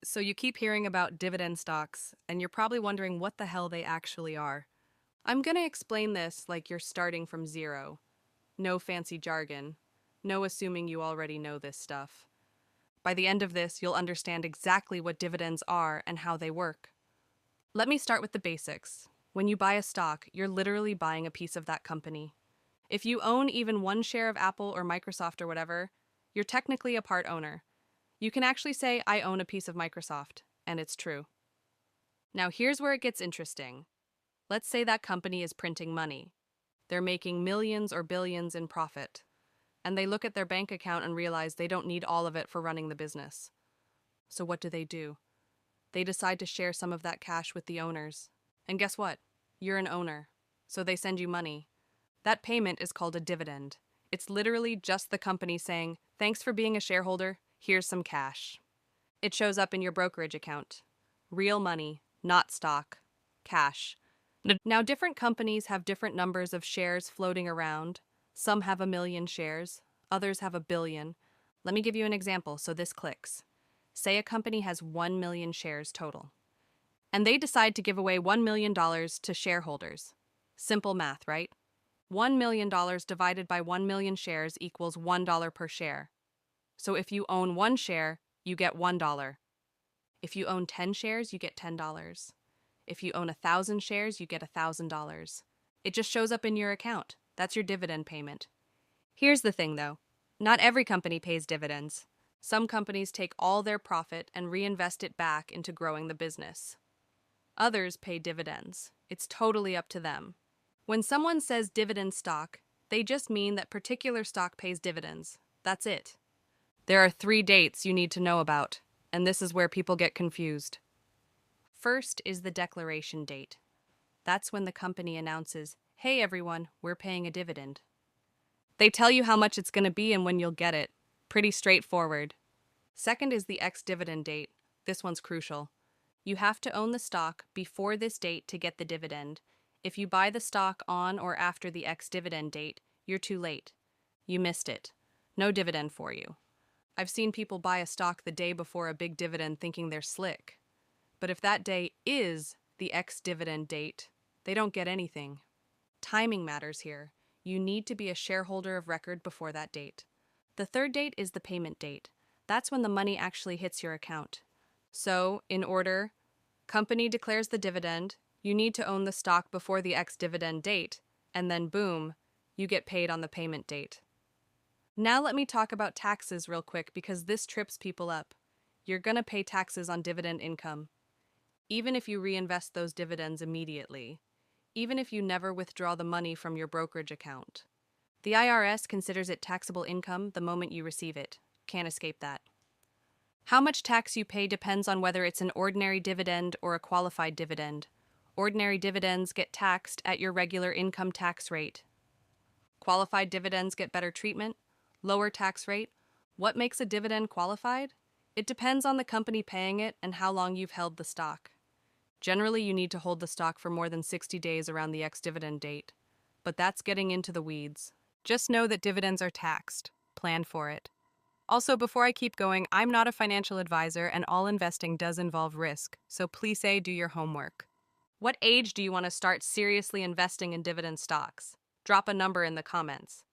So you keep hearing about dividend stocks, and you're probably wondering what the hell they actually are. I'm going to explain this like you're starting from zero. No fancy jargon. No assuming you already know this stuff. By the end of this, you'll understand exactly what dividends are and how they work. Let me start with the basics. When you buy a stock, you're literally buying a piece of that company. If you own even one share of Apple or Microsoft or whatever, you're technically a part owner. You can actually say, I own a piece of Microsoft, and it's true. Now, here's where it gets interesting. Let's say that company is printing money. They're making millions or billions in profit. And they look at their bank account and realize they don't need all of it for running the business. So what do? They decide to share some of that cash with the owners. And guess what? You're an owner. So they send you money. That payment is called a dividend. It's literally just the company saying, thanks for being a shareholder, here's some cash. It shows up in your brokerage account. Real money, not stock. Cash. Now, different companies have different numbers of shares floating around. Some have 1 million shares, others have 1 billion. Let me give you an example so this clicks. Say a company has 1 million shares total, and they decide to give away $1 million to shareholders. Simple math, right? $1 million divided by 1 million shares equals $1 per share. So if you own 1 share, you get $1. If you own 10 shares, you get $10. If you own 1,000 shares, you get $1,000. It just shows up in your account. That's your dividend payment. Here's the thing, though. Not every company pays dividends. Some companies take all their profit and reinvest it back into growing the business. Others pay dividends. It's totally up to them. When someone says dividend stock, they just mean that particular stock pays dividends. That's it. There are 3 dates you need to know about, and this is where people get confused. First is the declaration date. That's when the company announces, hey everyone, we're paying a dividend. They tell you how much it's going to be and when you'll get it. Pretty straightforward. Second is the ex-dividend date. This one's crucial. You have to own the stock before this date to get the dividend. If you buy the stock on or after the ex-dividend date, you're too late. You missed it. No dividend for you. I've seen people buy a stock the day before a big dividend thinking they're slick. But if that day is the ex-dividend date, they don't get anything. Timing matters here. You need to be a shareholder of record before that date. The third date is the payment date. That's when the money actually hits your account. So, in order, company declares the dividend, you need to own the stock before the ex-dividend date, and then boom, you get paid on the payment date. Now let me talk about taxes real quick because this trips people up. You're gonna pay taxes on dividend income, even if you reinvest those dividends immediately, even if you never withdraw the money from your brokerage account. The IRS considers it taxable income the moment you receive it. Can't escape that. How much tax you pay depends on whether it's an ordinary dividend or a qualified dividend. Ordinary dividends get taxed at your regular income tax rate. Qualified dividends get better treatment, lower tax rate. What makes a dividend qualified? It depends on the company paying it and how long you've held the stock. Generally, you need to hold the stock for more than 60 days around the ex-dividend date. But that's getting into the weeds. Just know that dividends are taxed. Plan for it. Also, before I keep going, I'm not a financial advisor and all investing does involve risk, so please do your homework. What age do you want to start seriously investing in dividend stocks? Drop a number in the comments.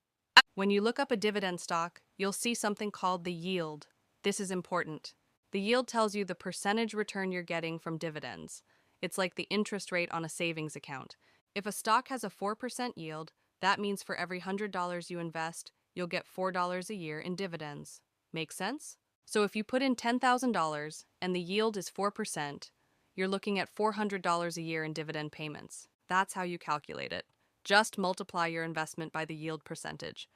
When you look up a dividend stock, you'll see something called the yield. This is important. The yield tells you the percentage return you're getting from dividends. It's like the interest rate on a savings account. If a stock has a 4% yield, that means for every $100 you invest, you'll get $4 a year in dividends. Make sense? So if you put in $10,000 and the yield is 4%, you're looking at $400 a year in dividend payments. That's how you calculate it. Just multiply your investment by the yield percentage.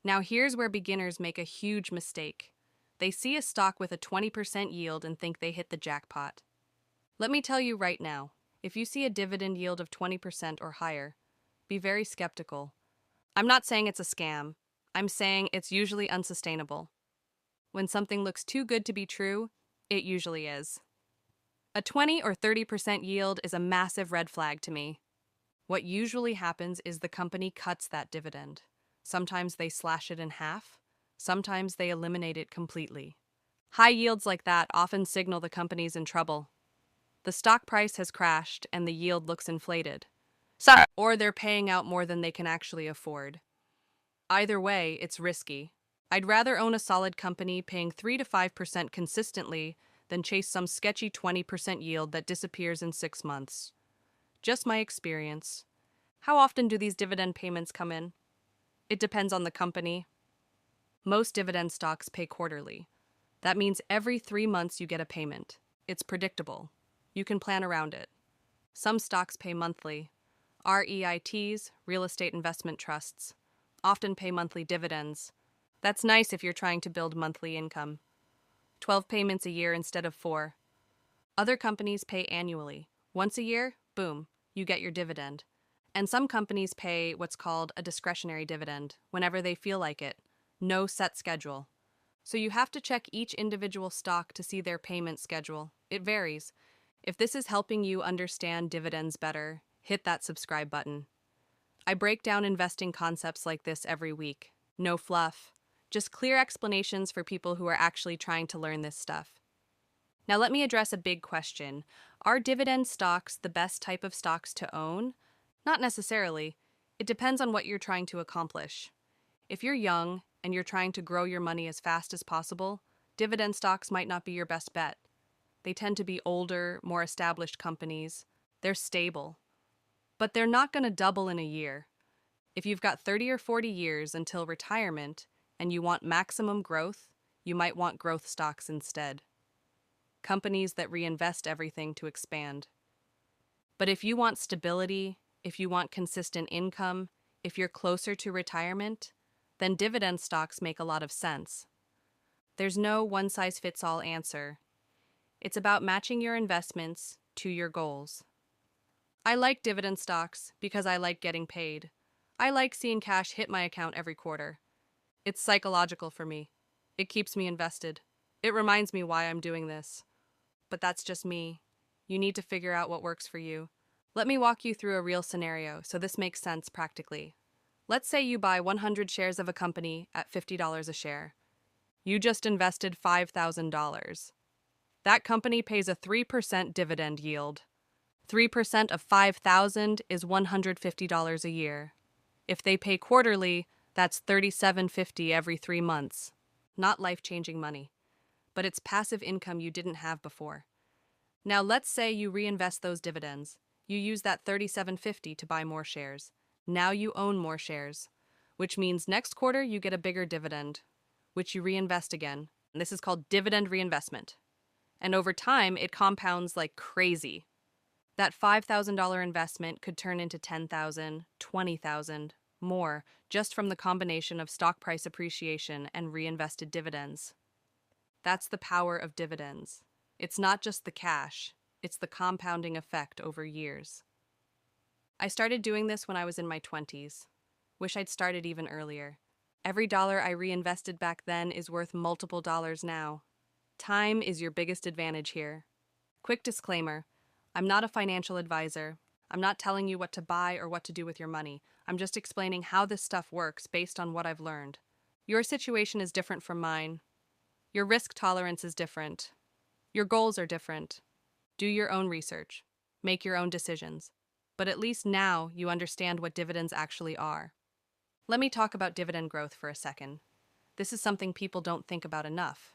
Now here's where beginners make a huge mistake. They see a stock with a 20% yield and think they hit the jackpot. Let me tell you right now, if you see a dividend yield of 20% or higher, be very skeptical. I'm not saying it's a scam. I'm saying it's usually unsustainable. When something looks too good to be true, it usually is. A 20 or 30% yield is a massive red flag to me. What usually happens is the company cuts that dividend. Sometimes they slash it in half. Sometimes they eliminate it completely. High yields like that often signal the company's in trouble. The stock price has crashed and the yield looks inflated. Or they're paying out more than they can actually afford. Either way, it's risky. I'd rather own a solid company paying 3 to 5% consistently than chase some sketchy 20% yield that disappears in 6 months. Just my experience. How often do these dividend payments come in? It depends on the company. Most dividend stocks pay quarterly. That means every 3 months you get a payment. It's predictable. You can plan around it. Some stocks pay monthly. REITs, real estate investment trusts, often pay monthly dividends. That's nice if you're trying to build monthly income. 12 payments a year instead of 4. Other companies pay annually. Once a year, boom, you get your dividend. And some companies pay what's called a discretionary dividend whenever they feel like it. No set schedule. So you have to check each individual stock to see their payment schedule. It varies. If this is helping you understand dividends better, hit that subscribe button. I break down investing concepts like this every week. No fluff. Just clear explanations for people who are actually trying to learn this stuff. Now let me address a big question. Are dividend stocks the best type of stocks to own? Not necessarily. It depends on what you're trying to accomplish. If you're young and you're trying to grow your money as fast as possible, dividend stocks might not be your best bet. They tend to be older, more established companies. They're stable. But they're not going to double in a year. If you've got 30 or 40 years until retirement and you want maximum growth, you might want growth stocks instead. Companies that reinvest everything to expand. But if you want stability, if you want consistent income, if you're closer to retirement, then dividend stocks make a lot of sense. There's no one-size-fits-all answer. It's about matching your investments to your goals. I like dividend stocks because I like getting paid. I like seeing cash hit my account every quarter. It's psychological for me. It keeps me invested. It reminds me why I'm doing this. But that's just me. You need to figure out what works for you. Let me walk you through a real scenario so this makes sense practically. Let's say you buy 100 shares of a company at $50 a share. You just invested $5,000. That company pays a 3% dividend yield. 3% of $5,000 is $150 a year. If they pay quarterly, that's $37.50 every 3 months. Not life-changing money, but it's passive income you didn't have before. Now let's say you reinvest those dividends. You use that $37.50 to buy more shares. Now you own more shares, which means next quarter you get a bigger dividend, which you reinvest again. And this is called dividend reinvestment. And over time, it compounds like crazy. That $5,000 investment could turn into $10,000, $20,000, more, just from the combination of stock price appreciation and reinvested dividends. That's the power of dividends. It's not just the cash, it's the compounding effect over years. I started doing this when I was in my 20s. Wish I'd started even earlier. Every dollar I reinvested back then is worth multiple dollars now. Time is your biggest advantage here. Quick disclaimer, I'm not a financial advisor. I'm not telling you what to buy or what to do with your money. I'm just explaining how this stuff works based on what I've learned. Your situation is different from mine. Your risk tolerance is different. Your goals are different. Do your own research. Make your own decisions. But at least now you understand what dividends actually are. Let me talk about dividend growth for a second. This is something people don't think about enough.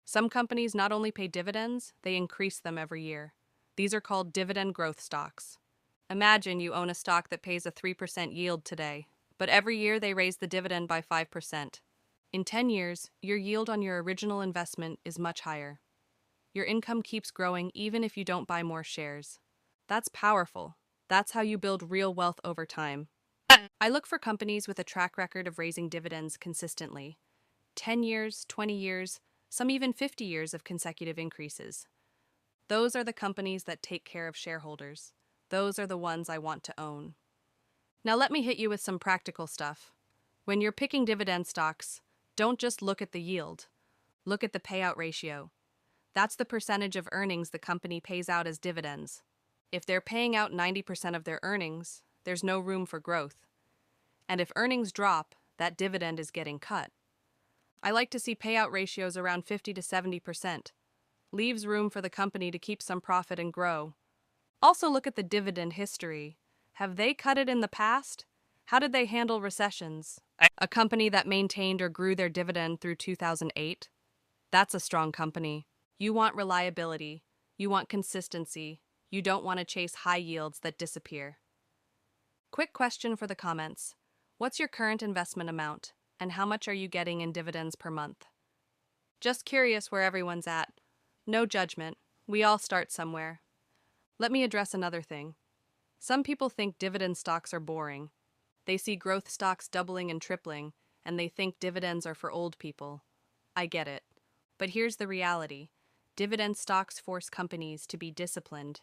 Some companies not only pay dividends, they increase them every year. These are called dividend growth stocks. Imagine you own a stock that pays a 3% yield today, but every year they raise the dividend by 5%. In 10 years, your yield on your original investment is much higher. Your income keeps growing even if you don't buy more shares. That's powerful. That's how you build real wealth over time. I look for companies with a track record of raising dividends consistently. 10 years, 20 years, some even 50 years of consecutive increases. Those are the companies that take care of shareholders. Those are the ones I want to own. Now let me hit you with some practical stuff. When you're picking dividend stocks, don't just look at the yield. Look at the payout ratio. That's the percentage of earnings the company pays out as dividends. If they're paying out 90% of their earnings, there's no room for growth. And if earnings drop, that dividend is getting cut. I like to see payout ratios around 50 to 70%. Leaves room for the company to keep some profit and grow. Also look at the dividend history. Have they cut it in the past? How did they handle recessions? A company that maintained or grew their dividend through 2008? That's a strong company. You want reliability. You want consistency. You don't want to chase high yields that disappear. Quick question for the comments. What's your current investment amount, and how much are you getting in dividends per month? Just curious where everyone's at. No judgment. We all start somewhere. Let me address another thing. Some people think dividend stocks are boring. They see growth stocks doubling and tripling, and they think dividends are for old people. I get it. But here's the reality. Dividend stocks force companies to be disciplined.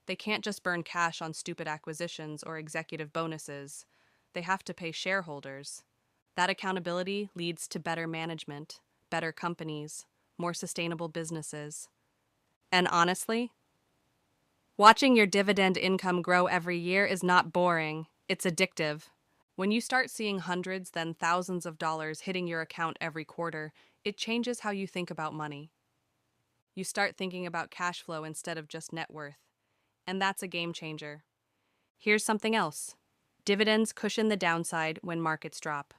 They can't just burn cash on stupid acquisitions or executive bonuses. They have to pay shareholders. That accountability leads to better management, better companies, more sustainable businesses. And honestly, watching your dividend income grow every year is not boring, it's addictive. When you start seeing hundreds, then thousands of dollars hitting your account every quarter, it changes how you think about money. You start thinking about cash flow instead of just net worth. And that's a game changer. Here's something else. Dividends cushion the downside when markets drop.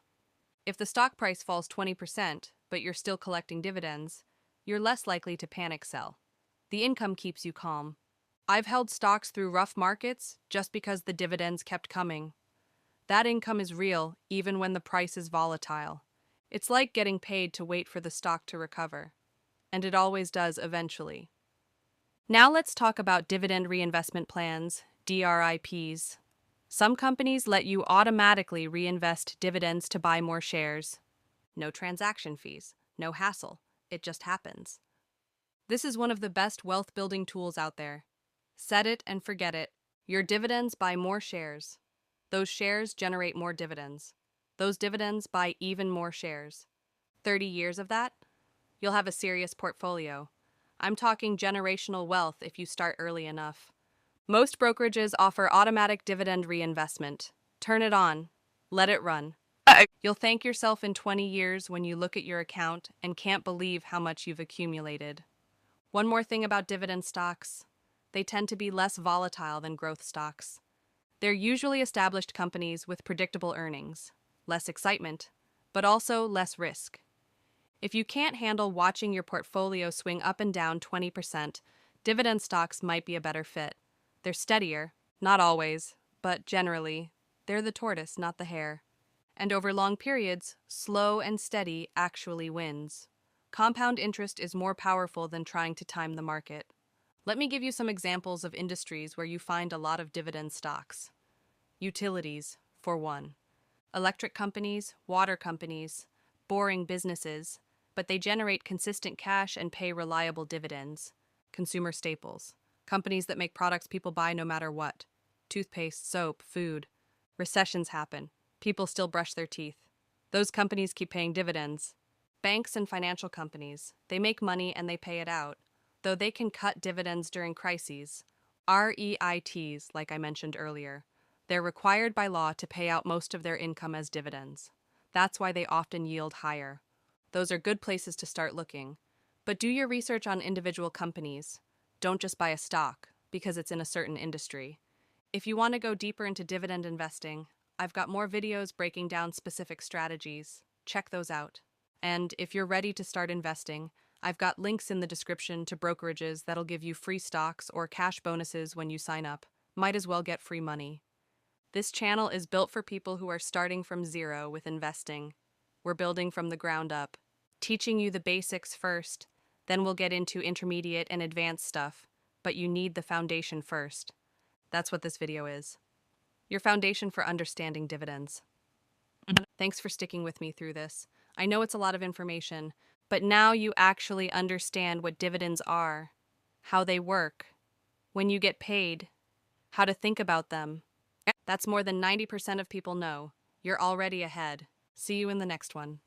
If the stock price falls 20%, but you're still collecting dividends, you're less likely to panic sell. The income keeps you calm. I've held stocks through rough markets just because the dividends kept coming. That income is real even when the price is volatile. It's like getting paid to wait for the stock to recover. And it always does eventually. Now let's talk about dividend reinvestment plans, DRIPs. Some companies let you automatically reinvest dividends to buy more shares. No transaction fees, no hassle. It just happens. This is one of the best wealth-building tools out there. Set it and forget it. Your dividends buy more shares. Those shares generate more dividends. Those dividends buy even more shares. 30 years of that? You'll have a serious portfolio. I'm talking generational wealth if you start early enough. Most brokerages offer automatic dividend reinvestment. Turn it on. Let it run. You'll thank yourself in 20 years when you look at your account and can't believe how much you've accumulated. One more thing about dividend stocks. They tend to be less volatile than growth stocks. They're usually established companies with predictable earnings, less excitement, but also less risk. If you can't handle watching your portfolio swing up and down 20%, dividend stocks might be a better fit. They're steadier, not always, but generally, they're the tortoise, not the hare. And over long periods, slow and steady actually wins. Compound interest is more powerful than trying to time the market. Let me give you some examples of industries where you find a lot of dividend stocks. Utilities, for one. Electric companies, water companies, boring businesses, but they generate consistent cash and pay reliable dividends. Consumer staples. Companies that make products people buy no matter what. Toothpaste, soap, food. Recessions happen. People still brush their teeth. Those companies keep paying dividends. Banks and financial companies. They make money and they pay it out. Though they can cut dividends during crises. REITs, like I mentioned earlier. They're required by law to pay out most of their income as dividends. That's why they often yield higher. Those are good places to start looking. But do your research on individual companies. Don't just buy a stock, because it's in a certain industry. If you want to go deeper into dividend investing, I've got more videos breaking down specific strategies. Check those out. And if you're ready to start investing, I've got links in the description to brokerages that'll give you free stocks or cash bonuses when you sign up. Might as well get free money. This channel is built for people who are starting from zero with investing. We're building from the ground up, teaching you the basics first, then we'll get into intermediate and advanced stuff, but you need the foundation first. That's what this video is. Your foundation for understanding dividends. Thanks for sticking with me through this. I know it's a lot of information, but now you actually understand what dividends are, how they work, when you get paid, how to think about them. That's more than 90% of people know. You're already ahead. See you in the next one.